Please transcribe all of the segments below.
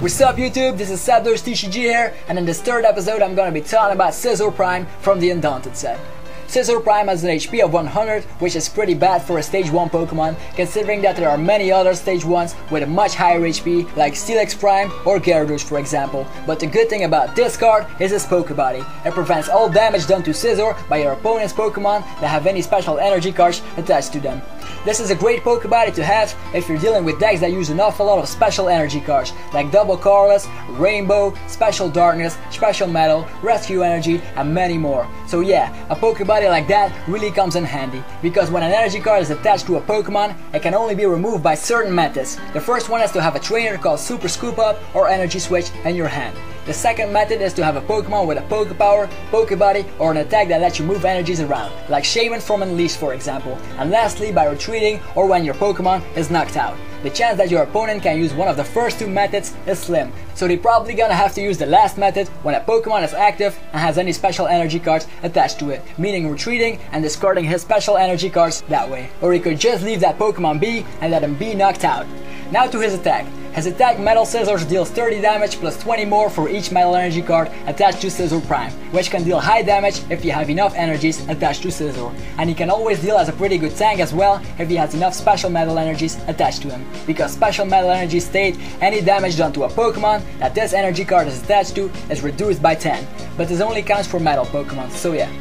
What's up YouTube, this is ZapdosTCG here, and in this third episode I'm gonna be talking about Scizor Prime from the Undaunted set. Scizor Prime has an HP of 100, which is pretty bad for a stage 1 Pokemon, considering that there are many other stage 1s with a much higher HP, like Scizor Prime or Gyarados for example. But the good thing about this card is its Pokebody. It prevents all damage done to Scizor by your opponent's Pokemon that have any special energy cards attached to them. This is a great Pokebody to have if you're dealing with decks that use an awful lot of special energy cards, like Double Colorless, Rainbow, Special Darkness, Special Metal, Rescue Energy, and many more. So yeah, a Pokebody like that really comes in handy, because when an energy card is attached to a Pokemon, it can only be removed by certain methods. The first one is to have a trainer called Super Scoop Up or Energy Switch in your hand. The second method is to have a Pokemon with a Pokepower, Pokebody, or an attack that lets you move energies around, like Shaman from Unleashed for example. And lastly, by retreating or when your Pokemon is knocked out. The chance that your opponent can use one of the first two methods is slim, so they're probably gonna have to use the last method when a Pokemon is active and has any special energy cards attached to it, meaning retreating and discarding his special energy cards that way. Or he could just leave that Pokemon be and let him be knocked out. Now to his attack. His attack Metal Scissors deals 30 damage plus 20 more for each metal energy card attached to Scizor Prime, which can deal high damage if you have enough energies attached to Scizor. And he can always deal as a pretty good tank as well if he has enough special metal energies attached to him, because special metal energies state any damage done to a Pokemon that this energy card is attached to is reduced by 10, but this only counts for metal Pokemon, so yeah.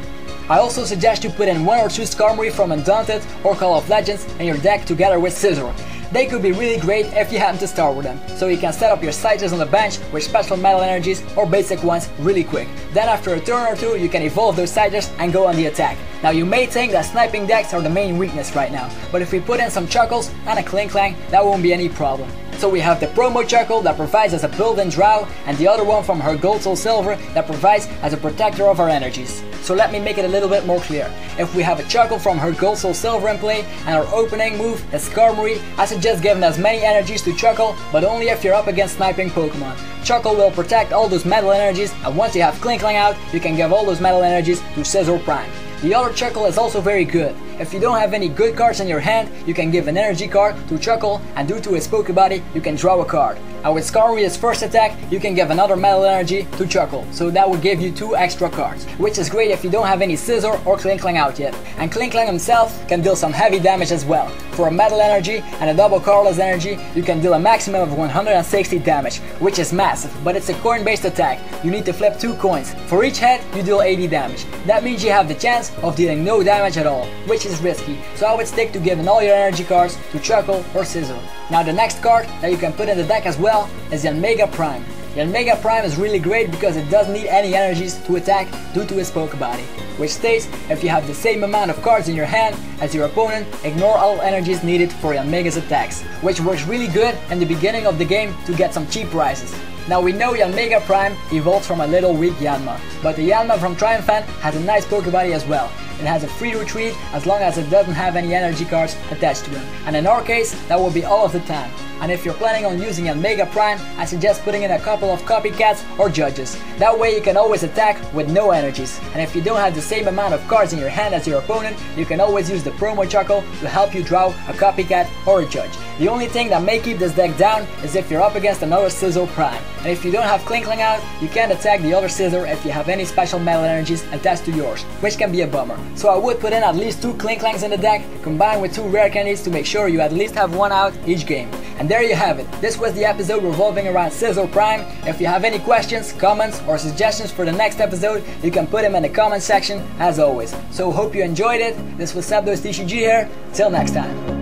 I also suggest you put in 1 or 2 Skarmory from Undaunted or Call of Legends in your deck together with Scizor. They could be really great if you happen to start with them, so you can set up your Scizors on the bench with special metal energies or basic ones really quick. Then after a turn or two you can evolve those Scizors and go on the attack. Now you may think that sniping decks are the main weakness right now, but if we put in some Chuckles and a Klinklang, that won't be any problem. So we have the promo Chuckle that provides as a built-in Drow, and the other one from her Gold Soul Silver that provides as a protector of our energies. So let me make it a little bit more clear. If we have a Chuckle from her Gold Soul Silver in play and our opening move is Skarmory, I suggest giving as many energies to Chuckle, but only if you're up against sniping Pokemon. Chuckle will protect all those metal energies, and once you have Klinklang out, you can give all those metal energies to Scizor Prime. The other Chuckle is also very good. If you don't have any good cards in your hand, you can give an energy card to Chuckle, and due to his Pokebody, you can draw a card. And with Skarmory's first attack, you can give another metal energy to Chuckle, so that would give you 2 extra cards, which is great if you don't have any Scizor or Klinklang out yet. And Klinklang himself can deal some heavy damage as well. For a metal energy and a double colorless energy, you can deal a maximum of 160 damage, which is massive, but it's a coin-based attack. You need to flip 2 coins. For each head, you deal 80 damage. That means you have the chance of dealing no damage at all, which is risky, so I would stick to giving all your energy cards to Chuckle or Scizor. Now the next card that you can put in the deck as well is Yanmega Prime. Yanmega Prime is really great because it doesn't need any energies to attack due to his Pokebody, which states if you have the same amount of cards in your hand as your opponent, ignore all energies needed for Yanmega's attacks, which works really good in the beginning of the game to get some cheap prizes. Now we know Yanmega Prime evolves from a little weak Yanma, but the Yanma from Triumphant has a nice Pokebody as well. It has a free retreat as long as it doesn't have any energy cards attached to him, and in our case that will be all of the time. And if you're planning on using Yanmega Prime, I suggest putting in a couple of copycats or judges. That way you can always attack with no energies. And if you don't have the same amount of cards in your hand as your opponent, you can always use the promo Chuckle to help you draw a copycat or a judge. The only thing that may keep this deck down is if you're up against another Scizor Prime. And if you don't have Klinklang out, you can't attack the other Scizor if you have any special metal energies attached to yours, which can be a bummer. So I would put in at least 2 Klinklangs in the deck, combined with 2 rare candies to make sure you at least have 1 out each game. And there you have it. This was the episode revolving around Scizor Prime. If you have any questions, comments, or suggestions for the next episode, you can put them in the comment section as always. So hope you enjoyed it. This was ZapdosTCG here. Till next time.